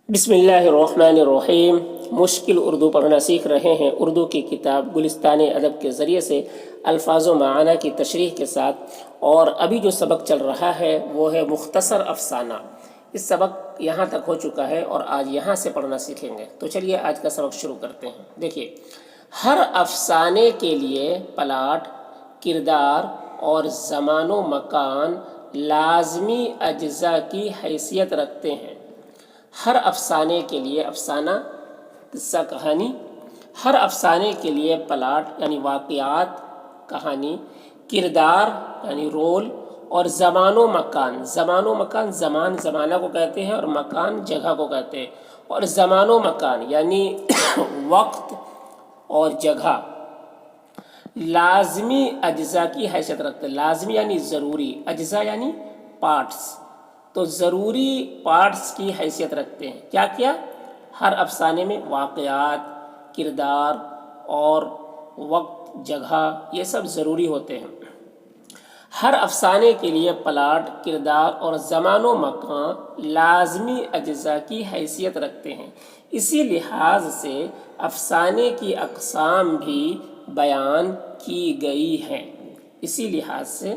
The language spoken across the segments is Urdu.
بسم اللہ الرحمن الرحیم۔ مشکل اردو پڑھنا سیکھ رہے ہیں۔ اردو کی کتاب گلستان ادب کے ذریعے سے الفاظ و معنی کی تشریح کے ساتھ، اور ابھی جو سبق چل رہا ہے وہ ہے مختصر افسانہ۔ اس سبق یہاں تک ہو چکا ہے اور آج یہاں سے پڑھنا سیکھیں گے۔ تو چلیے آج کا سبق شروع کرتے ہیں۔ دیکھیے، ہر افسانے کے لیے پلاٹ، کردار اور زمان و مکان لازمی اجزاء کی حیثیت رکھتے ہیں۔ ہر افسانے کے لیے، افسانہ قصہ کہانی، ہر افسانے کے لیے پلاٹ یعنی واقعات، کہانی، کردار یعنی رول، اور زمان و مکان۔ زمان و مکان، زمان زمانہ کو کہتے ہیں اور مکان جگہ کو کہتے ہیں۔ اور زمان و مکان یعنی وقت اور جگہ لازمی اجزاء کی حیثیت رکھتے ہیں۔ لازمی یعنی ضروری، اجزاء یعنی پارٹس، تو ضروری پارٹس کی حیثیت رکھتے ہیں۔ کیا کیا؟ ہر افسانے میں واقعات، کردار اور وقت، جگہ، یہ سب ضروری ہوتے ہیں۔ ہر افسانے کے لیے پلاٹ، کردار اور زمان و مکان لازمی اجزاء کی حیثیت رکھتے ہیں۔ اسی لحاظ سے افسانے کی اقسام بھی بیان کی گئی ہیں۔ اسی لحاظ سے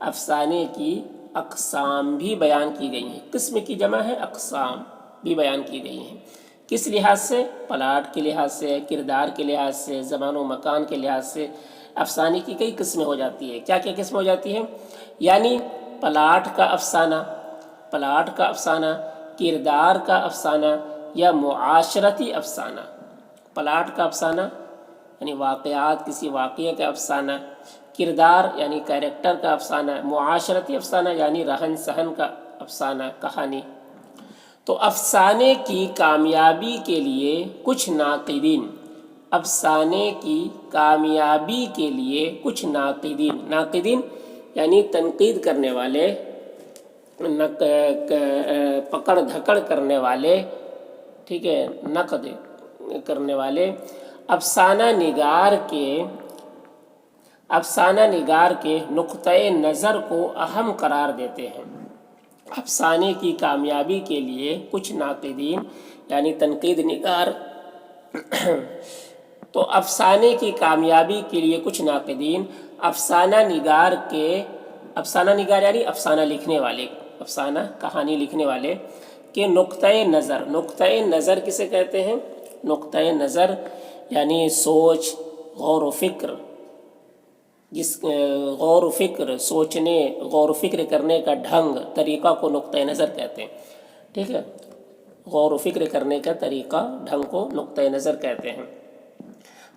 افسانے کی اقسام بھی بیان کی گئی ہیں۔ قسم کی جمع ہے، اقسام بھی بیان کی گئی ہیں۔ کس لحاظ سے؟ پلاٹ کے لحاظ سے، کردار کے لحاظ سے، زمان و مکان کے لحاظ سے۔ افسانے کی کئی قسمیں ہو جاتی ہے۔ کیا کیا قسم ہو جاتی ہے؟ یعنی پلاٹ کا افسانہ، پلاٹ کا افسانہ، کردار کا افسانہ یا معاشرتی افسانہ۔ پلاٹ کا افسانہ یعنی واقعات، کسی واقعے کا افسانہ، کردار یعنی کیریکٹر کا افسانہ، معاشرتی افسانہ یعنی رہن سہن کا افسانہ، کہانی۔ تو افسانے کی کامیابی کے لیے کچھ ناقدین، افسانے کی کامیابی کے لیے کچھ ناقدین، ناقدین یعنی تنقید کرنے والے، پکڑ دھکڑ کرنے والے، ٹھیک ہے، نقد کرنے والے افسانہ نگار کے نقطۂ نظر کو اہم قرار دیتے ہیں۔ افسانے کی کامیابی کے لیے کچھ ناقدین یعنی تنقید نگار تو افسانے کی کامیابی کے لیے کچھ ناقدین افسانہ نگار یعنی افسانہ لکھنے والے، افسانہ کہانی لکھنے والے کے نقطۂ نظر۔ نقطۂ نظر کسے کہتے ہیں؟ نقطۂ نظر یعنی سوچ، غور و فکر، غور و فکر، سوچنے، غور و فکر کرنے کا ڈھنگ، طریقہ کو نقطۂ نظر کہتے ہیں۔ ٹھیک ہے، غور و فکر کرنے کا طریقہ، ڈھنگ کو نقطۂ نظر کہتے ہیں۔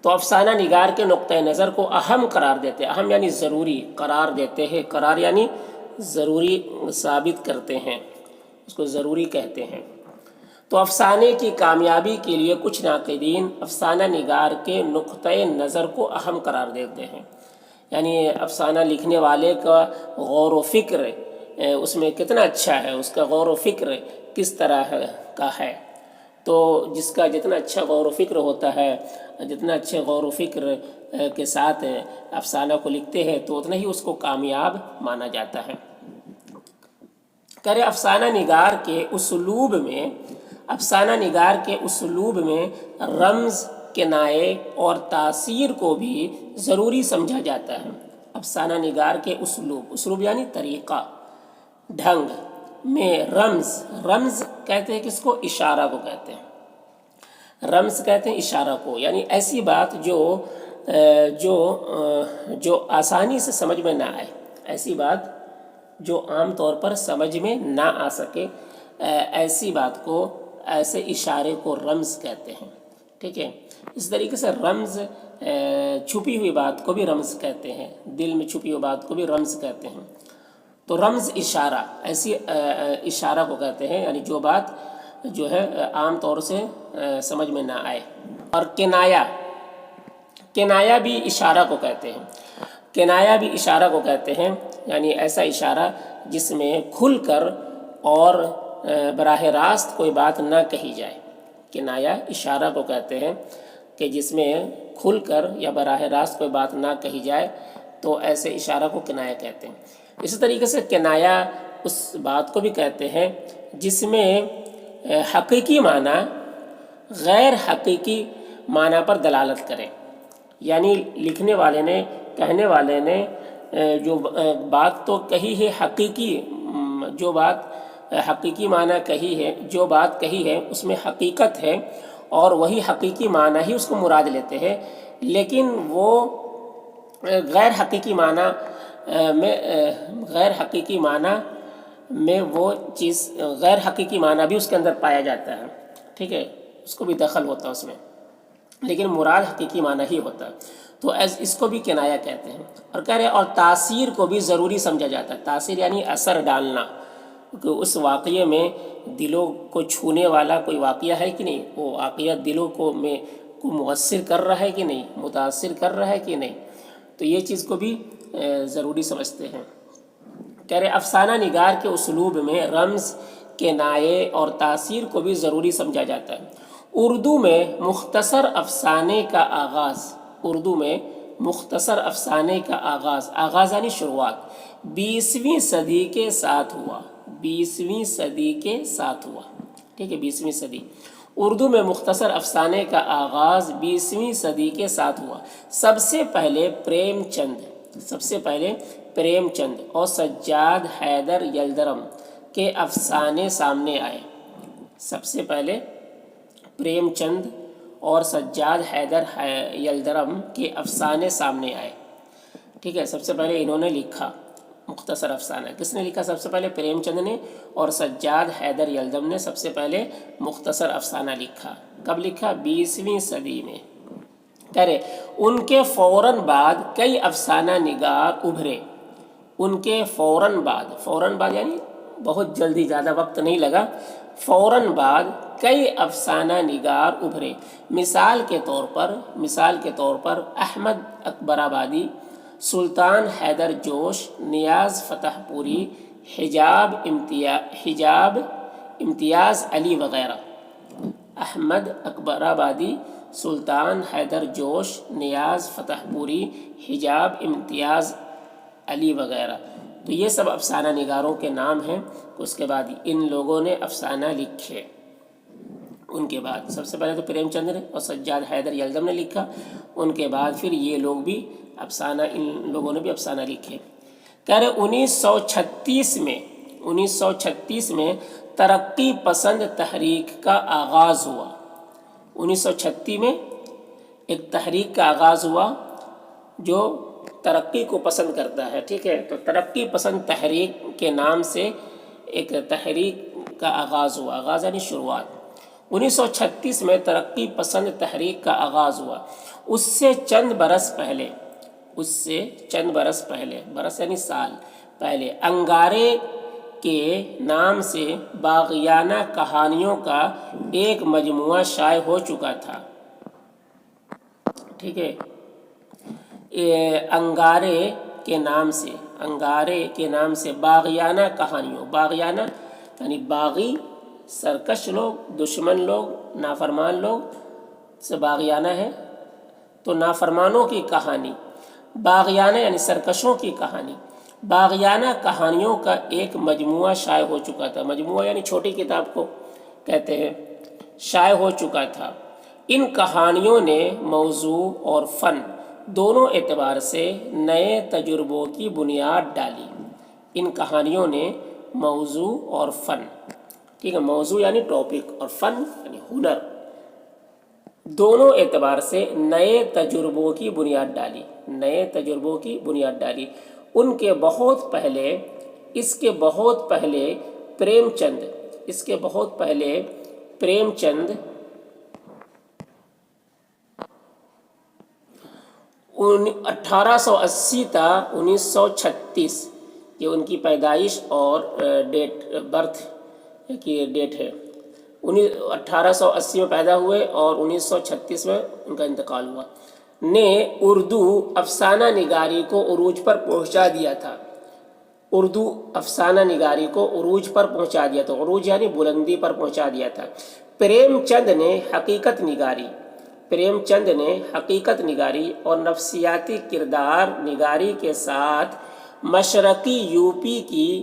تو افسانہ نگار کے نقطۂ نظر کو اہم قرار دیتے ہیں۔ اہم یعنی ضروری قرار دیتے ہیں، قرار یعنی ضروری ثابت کرتے ہیں، اس کو ضروری کہتے ہیں۔ تو افسانے کی کامیابی کے لیے کچھ ناقدین افسانہ نگار کے نقطۂ نظر کو اہم قرار دیتے ہیں، یعنی افسانہ لکھنے والے کا غور و فکر اس میں کتنا اچھا ہے، اس کا غور و فکر کس طرح کا ہے۔ تو جس کا جتنا اچھا غور و فکر ہوتا ہے، جتنا اچھے غور و فکر کے ساتھ افسانہ کو لکھتے ہیں تو اتنا ہی اس کو کامیاب مانا جاتا ہے۔ افسانہ نگار کے اسلوب میں رمز، کنائے اور تاثیر کو بھی ضروری سمجھا جاتا ہے۔ افسانہ نگار کے اسلوب یعنی طریقہ، ڈھنگ میں رمز کہتے ہیں کس کو؟ اشارہ کو کہتے ہیں۔ رمز کہتے ہیں اشارہ کو، یعنی ایسی بات جو آسانی سے سمجھ میں نہ آئے، ایسی بات جو عام طور پر سمجھ میں نہ آ سکے، ایسی بات کو، ایسے اشارے کو رمز کہتے ہیں۔ ٹھیک ہے، اس طریقے سے رمز، چھپی ہوئی بات کو بھی رمز کہتے ہیں، دل میں چھپی ہوئی بات کو بھی رمز کہتے ہیں۔ تو رمز اشارہ، ایسی اشارہ کو کہتے ہیں، یعنی جو بات جو ہے عام طور سے سمجھ میں نہ آئے۔ اور کنایا بھی اشارہ کو کہتے ہیں۔ کنایا بھی اشارہ کو کہتے ہیں، یعنی ایسا اشارہ جس میں کھل کر اور براہ راست کوئی بات نہ کہی جائے۔ کنایا اشارہ کو کہتے ہیں کہ جس میں کھل کر یا براہ راست کوئی بات نہ کہی جائے، تو ایسے اشارہ کو کنایا کہتے ہیں۔ اسی طریقے سے کنایا اس بات کو بھی کہتے ہیں جس میں حقیقی معنی غیر حقیقی معنی پر دلالت کرے. یعنی لکھنے والے نے، کہنے والے نے جو بات تو کہی ہے حقیقی، جو بات حقیقی معنی کہی ہے، جو بات کہی ہے اس میں حقیقت ہے اور وہی حقیقی معنی ہی اس کو مراد لیتے ہیں، لیکن وہ غیر حقیقی معنی میں وہ چیز غیر حقیقی معنی بھی اس کے اندر پایا جاتا ہے. ٹھیک ہے، اس کو بھی دخل ہوتا ہے اس میں، لیکن مراد حقیقی معنی ہی ہوتا ہے. تو اس کو بھی کنایا کہتے ہیں. اور کہہ رہے اور تاثیر کو بھی ضروری سمجھا جاتا ہے. تاثیر یعنی اثر ڈالنا، کہ اس واقعے میں دلوں کو چھونے والا کوئی واقعہ ہے کہ نہیں، وہ واقعہ دلوں کو مؤثر کر رہا ہے کہ نہیں، متاثر کر رہا ہے کہ نہیں. تو یہ چیز کو بھی ضروری سمجھتے ہیں. کہہ رہے افسانہ نگار کے اسلوب میں رمز، کنایے اور تاثیر کو بھی ضروری سمجھا جاتا ہے. اردو میں مختصر افسانے کا آغاز، آغاز یعنی شروعات 20ویں صدی کے ساتھ ہوا. ٹھیک ہے، 20ویں صدی. اردو میں مختصر افسانے کا آغاز 20ویں صدی کے ساتھ ہوا. سب سے پہلے پریم چند اور سجاد حیدر یلدرم کے افسانے سامنے آئے. سب سے پہلے پریم چند اور سجاد حیدر یلدرم کے افسانے سامنے آئے. ٹھیک ہے، سب سے پہلے انہوں نے لکھا مختصر افسانہ. کس نے لکھا؟ سب سے پہلے پریم چند نے اور سجاد حیدر یلدرم نے سب سے پہلے مختصر افسانہ لکھا. کب لکھا؟ 20ویں صدی میں. کہہ رہے ان کے فوراً بعد کئی افسانہ نگار ابھرے. ان کے فوراً بعد یعنی بہت جلدی، زیادہ وقت نہیں لگا، فوراً بعد کئی افسانہ نگار ابھرے. مثال کے طور پر احمد اکبر آبادی، سلطان حیدر جوش، نیاز فتح پوری، حجاب امتیاز علی وغیرہ. احمد اکبر آبادی، سلطان حیدر جوش، نیاز فتح پوری، حجاب امتیاز علی وغیرہ. تو یہ سب افسانہ نگاروں کے نام ہیں. اس کے بعد ان لوگوں نے افسانہ لکھے. ان کے بعد سب سے پہلے تو پریم چند نے اور سجاد حیدر یلدرم نے لکھا. ان کے بعد پھر یہ لوگ بھی ان لوگوں نے بھی افسانہ لکھے. کہہ رہے 1936 میں ترقی پسند تحریک کا آغاز ہوا. 1936 میں ایک تحریک کا آغاز ہوا جو ترقی کو پسند کرتا ہے. ٹھیک ہے، تو ترقی پسند تحریک کے نام سے ایک تحریک کا آغاز ہوا. آغاز یعنی شروعات. 1936 میں ترقی پسند تحریک کا آغاز ہوا. اس سے چند برس پہلے، برس یعنی سال پہلے، انگارے کے نام سے باغیانہ کہانیوں کا ایک مجموعہ شائع ہو چکا تھا. ٹھیک ہے، انگارے کے نام سے باغیانہ کہانیوں، باغیانہ یعنی باغی، سرکش لوگ، دشمن لوگ، نافرمان لوگ سے باغیانہ ہے. تو نافرمانوں کی کہانی، باغیانہ یعنی سرکشوں کی کہانی، باغیانہ کہانیوں کا ایک مجموعہ شائع ہو چکا تھا. مجموعہ یعنی چھوٹی کتاب کو کہتے ہیں. شائع ہو چکا تھا. ان کہانیوں نے موضوع اور فن دونوں اعتبار سے نئے تجربوں کی بنیاد ڈالی. ان کہانیوں نے موضوع اور فن، ٹھیک ہے، موضوع یعنی ٹاپک اور فن یعنی ہنر، دونوں اعتبار سے نئے تجربوں کی بنیاد ڈالی. ان کے بہت پہلے، اس کے بہت پہلے پریم چند 1880 تا 1936 یہ ان کی پیدائش اور برتھ کی ڈیٹ ہے. 1880 میں پیدا ہوئے اور 1936 میں ان کا انتقال ہوا. نے اردو افسانہ نگاری کو عروج پر پہنچا دیا تھا. عروج یعنی بلندی پر پہنچا دیا تھا. پریم چند نے حقیقت نگاری اور نفسیاتی کردار نگاری کے ساتھ مشرقی یوپی کی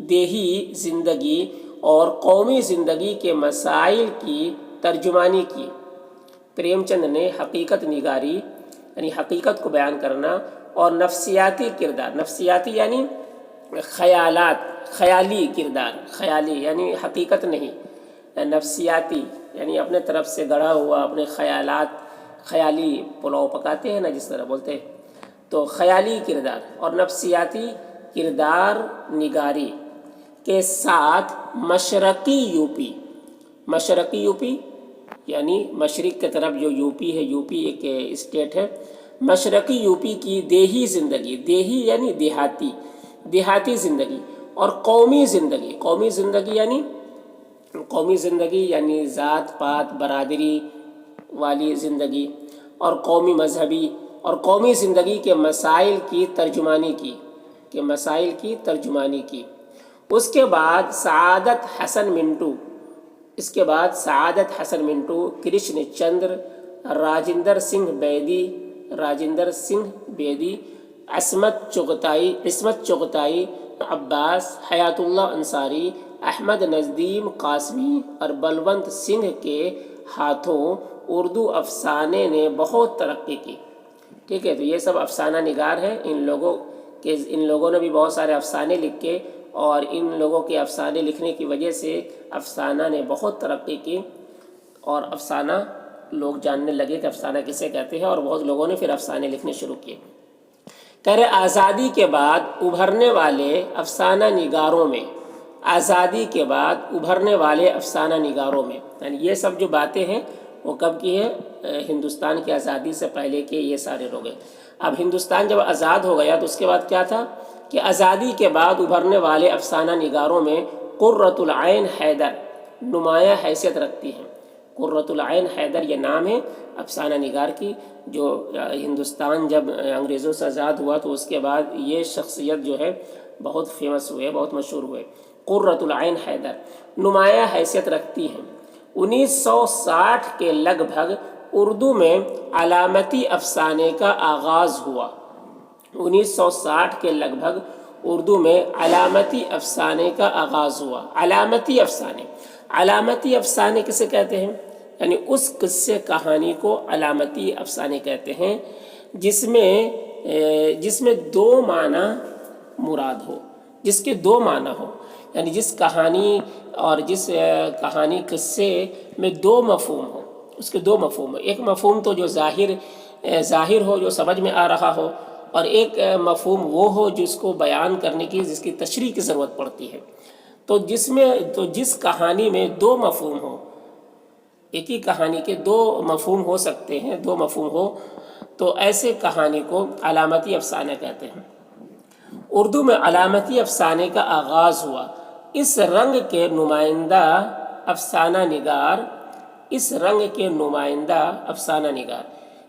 دیہی زندگی اور قومی زندگی کے مسائل کی ترجمانی کی۔ پریم چند نے حقیقت نگاری یعنی حقیقت کو بیان کرنا اور نفسیاتی کردار، نفسیاتی یعنی خیالات، خیالی کردار، خیالی یعنی حقیقت نہیں، نفسیاتی یعنی اپنے طرف سے گڑھا ہوا اپنے خیالات، خیالی پلاؤ پکاتے ہیں نا جس طرح بولتے ہیں، تو خیالی کردار اور نفسیاتی کردار نگاری کے ساتھ مشرقی یوپی، مشرقی یوپی یعنی مشرق کی طرف جو یوپی ہے، یوپی ایک اسٹیٹ ہے، مشرقی یوپی کی دیہی زندگی، دیہی یعنی دیہاتی، دیہاتی زندگی اور قومی زندگی، قومی زندگی یعنی قومی زندگی یعنی ذات پات برادری والی زندگی اور قومی مذہبی اور قومی زندگی کے مسائل کی ترجمانی کی، کہ مسائل کی ترجمانی کی۔ اس کے بعد سعادت حسن منٹو، اس کے بعد سعادت حسن منٹو، کرشن چندر، راجندر سنگھ بیدی، راجندر سنگھ بیدی، عصمت چغتائی، عباس، حیات اللہ انصاری، احمد ندیم قاسمی اور بلونت سنگھ کے ہاتھوں اردو افسانے نے بہت ترقی کی۔ ٹھیک ہے، تو یہ سب افسانہ نگار ہیں، ان لوگوں نے بھی بہت سارے افسانے لکھے اور ان لوگوں کے افسانے لکھنے کی وجہ سے افسانہ نے بہت ترقی کی اور افسانہ لوگ جاننے لگے کہ افسانہ کسے کہتے ہیں، اور بہت لوگوں نے پھر افسانے لکھنے شروع کیے۔ کہہ رہے آزادی کے بعد ابھرنے والے افسانہ نگاروں میں، آزادی کے بعد ابھرنے والے افسانہ نگاروں میں، یعنی یہ سب جو باتیں ہیں وہ کب کی ہے؟ ہندوستان کی آزادی سے پہلے کے یہ سارے لوگ ہیں۔ اب ہندوستان جب آزاد ہو گیا تو اس کے بعد کیا تھا کہ آزادی کے بعد ابھرنے والے افسانہ نگاروں میں قرۃ العین حیدر نمایاں حیثیت رکھتی ہیں۔ قرۃ العین حیدر یہ نام ہے افسانہ نگار کی، جو ہندوستان جب انگریزوں سے آزاد ہوا تو اس کے بعد یہ شخصیت جو ہے بہت فیمس ہوئے، بہت مشہور ہوئے۔ قرۃ العین حیدر نمایاں حیثیت رکھتی ہیں۔ 1960 کے لگ بھگ اردو میں علامتی افسانے کا آغاز ہوا۔ 1960 کے لگ بھگ اردو میں علامتی افسانے کا آغاز ہوا۔ علامتی افسانے، علامتی افسانے کسے کہتے ہیں؟ یعنی اس قصے کہانی کو علامتی افسانے کہتے ہیں جس میں دو معنی مراد ہو، جس کے دو معنی ہو، یعنی جس کہانی اور جس کہانی قصے میں دو مفہوم ہو، اس کے دو مفہوم ہو۔ ایک مفہوم تو جو ظاہر ہو، جو سمجھ میں آ رہا ہو، اور ایک مفہوم وہ ہو جس کو بیان کرنے کی، جس کی تشریح کی ضرورت پڑتی ہے۔ تو جس کہانی میں دو مفہوم ہو، ایک ہی کہانی کے دو مفہوم ہو سکتے ہیں، دو مفہوم ہو، تو ایسے کہانی کو علامتی افسانہ کہتے ہیں۔ اردو میں علامتی افسانے کا آغاز ہوا۔ اس رنگ کے نمائندہ افسانہ نگار، اس رنگ کے نمائندہ افسانہ نگار،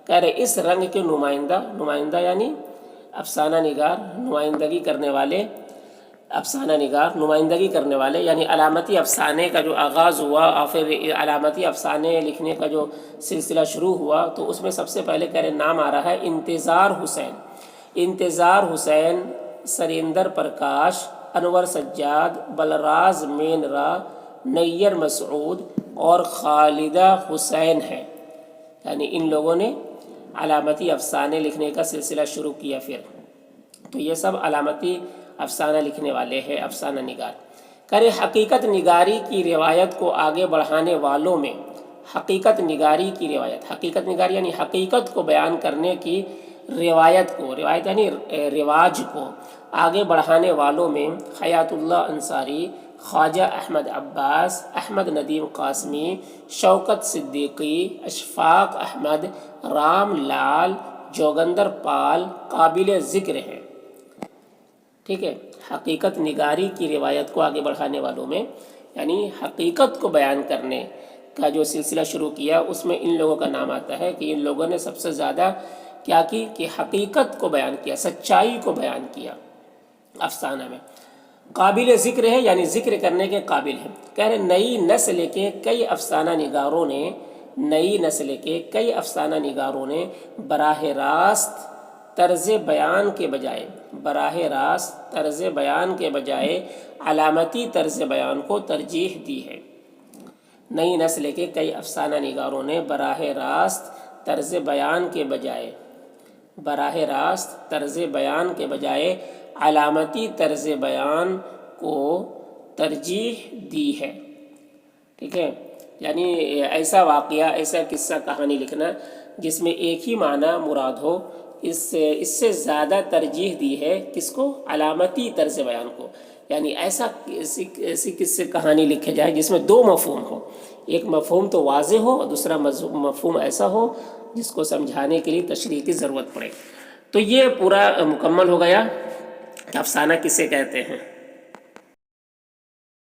کہہ رہے اس رنگ کے نمائندہ یعنی افسانہ نگار، نمائندگی کرنے والے، افسانہ نگار نمائندگی کرنے والے، یعنی علامتی افسانے کا جو آغاز ہوا اور پھر علامتی افسانے لکھنے کا جو سلسلہ شروع ہوا، تو اس میں سب سے پہلے کہہ رہے نام آ رہا ہے انتظار حسین، انتظار حسین، سریندر پرکاش، انور سجاد، بلراز مینرا، نیر مسعود اور خالدہ حسین ہیں۔ یعنی ان لوگوں نے علامتی افسانے لکھنے کا سلسلہ شروع کیا۔ پھر تو یہ سب علامتی افسانہ لکھنے والے ہیں، افسانہ نگار۔ کرے حقیقت نگاری کی روایت کو آگے بڑھانے والوں میں، حقیقت نگاری کی روایت، حقیقت نگاری یعنی حقیقت کو بیان کرنے کی روایت یعنی رواج کو آگے بڑھانے والوں میں حیات اللہ انصاری، خواجہ احمد عباس، احمد ندیم قاسمی، شوکت صدیقی، اشفاق احمد، رام لال، جوگندر پال قابل ذکر ہیں۔ ٹھیک ہے، حقیقت نگاری کی روایت کو آگے بڑھانے والوں میں، یعنی حقیقت کو بیان کرنے کا جو سلسلہ شروع کیا، اس میں ان لوگوں کا نام آتا ہے کہ ان لوگوں نے سب سے زیادہ کیا کی کہ حقیقت کو بیان کیا، سچائی کو بیان کیا افسانہ میں۔ قابل ذکر ہے یعنی ذکر کرنے کے قابل ہے۔ کہہ رہے نئی نسل کے کئی افسانہ نگاروں نے براہ راست طرز بیان کے بجائے، براہ راست طرز بیان کے بجائے علامتی طرز بیان کو ترجیح دی ہے۔ نئی نسل کے کئی افسانہ نگاروں نے براہ راست طرز بیان کے بجائے علامتی طرز بیان کو ترجیح دی ہے۔ ٹھیک ہے، یعنی ایسا واقعہ، ایسا قصہ کہانی لکھنا جس میں ایک ہی معنی مراد ہو، اس سے زیادہ ترجیح دی ہے کس کو؟ علامتی طرز بیان کو۔ یعنی ایسی قصے کہانی لکھے جائے جس میں دو مفہوم ہو، ایک مفہوم تو واضح ہو اور دوسرا مفہوم ایسا ہو جس کو سمجھانے کے لیے تشریح کی ضرورت پڑے۔ تو یہ پورا مکمل ہو گیا کہ افسانہ کسے کہتے ہیں۔